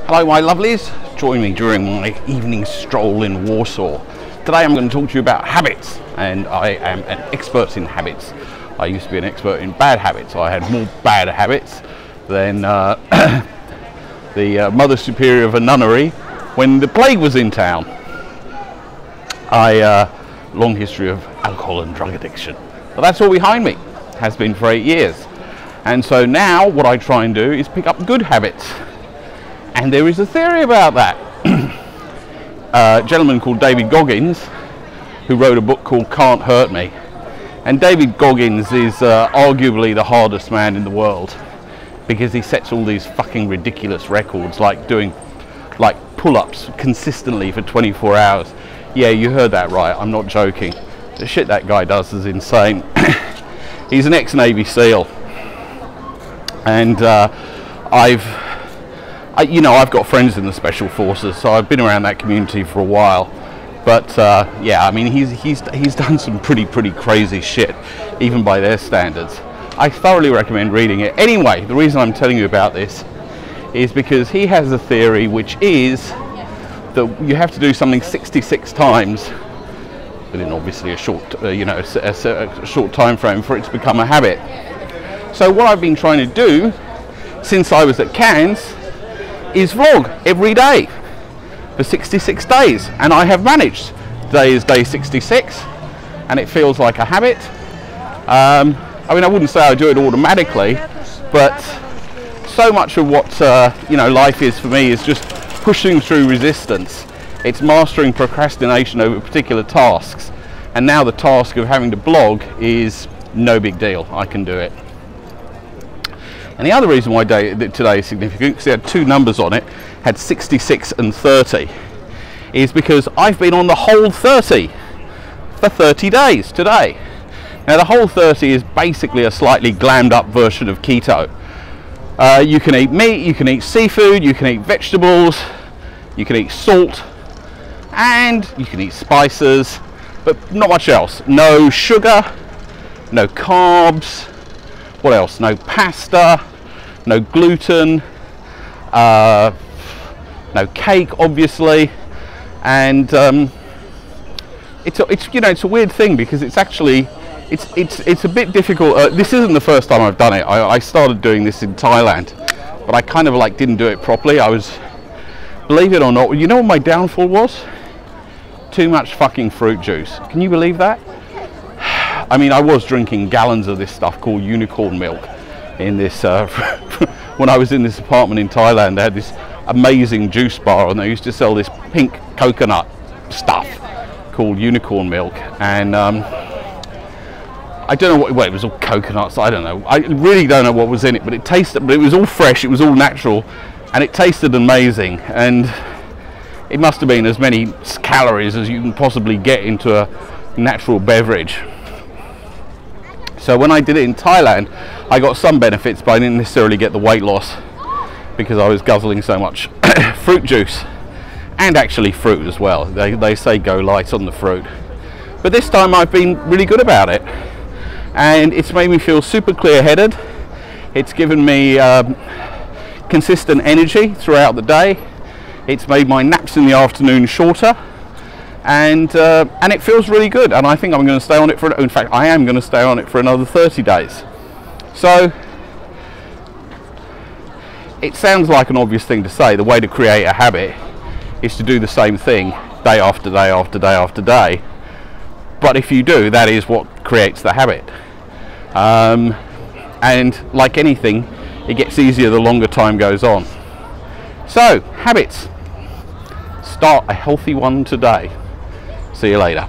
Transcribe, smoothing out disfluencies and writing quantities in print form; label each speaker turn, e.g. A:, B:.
A: Hello my lovelies, join me during my evening stroll in Warsaw. Today I'm going to talk to you about habits, and I am an expert in habits. I used to be an expert in bad habits. I had more bad habits than the Mother Superior of a nunnery when the plague was in town. Long history of alcohol and drug addiction. But that's all behind me, has been for 8 years. And so now what I try and do is pick up good habits. And there is a theory about that. A gentleman called David Goggins, who wrote a book called Can't Hurt Me. And David Goggins is arguably the hardest man in the world, because he sets all these fucking ridiculous records, like doing like pull-ups consistently for 24 hours. Yeah, you heard that right, I'm not joking. The shit that guy does is insane. He's an ex-Navy SEAL. And I've got friends in the Special Forces, so I've been around that community for a while. But yeah, I mean, he's done some pretty crazy shit, even by their standards. I thoroughly recommend reading it. Anyway, the reason I'm telling you about this is because he has a theory which is that you have to do something 66 times within obviously a short, a short time frame for it to become a habit. So what I've been trying to do since I was at Cairns is vlog every day for 66 days, and I have managed. Today is day 66 and it feels like a habit. I mean, I wouldn't say I do it automatically, but so much of what life is for me is just pushing through resistance. It's mastering procrastination over particular tasks, and now the task of having to blog is no big deal. I can do it. And the other reason why today is significant, because it had two numbers on it, had 66 and 30, is because I've been on the Whole 30 for 30 days today. Now the Whole 30 is basically a slightly glammed up version of keto. You can eat meat, you can eat seafood, you can eat vegetables, you can eat salt, and you can eat spices, but not much else. No sugar, no carbs, what else? No pasta, no gluten, no cake, obviously, and it's a weird thing, because it's actually it's a bit difficult. This isn't the first time I've done it. I started doing this in Thailand, but I kind of like didn't do it properly. I was, believe it or not, you know what my downfall was? Too much fucking fruit juice. Can you believe that? I mean, I was drinking gallons of this stuff called unicorn milk in this when I was in this apartment in Thailand. They had this amazing juice bar, and they used to sell this pink coconut stuff called unicorn milk, and I don't know what it was, all coconuts, I don't know. I really don't know what was in it, but it tasted, but it was all fresh, it was all natural, and it tasted amazing, and it must have been as many calories as you can possibly get into a natural beverage. So when I did it in Thailand, I got some benefits, but I didn't necessarily get the weight loss, because I was guzzling so much fruit juice, and actually fruit as well. They say go light on the fruit. But this time I've been really good about it, and it's made me feel super clear-headed. It's given me consistent energy throughout the day. It's made my naps in the afternoon shorter, and it feels really good, and I think I'm going to stay on it in fact I am going to stay on it for another 30 days. So it sounds like an obvious thing to say. The way to create a habit is to do the same thing day after day after day after day, but if you do, that is what creates the habit. And like anything, it gets easier the longer time goes on. So habits, start a healthy one today. See you later.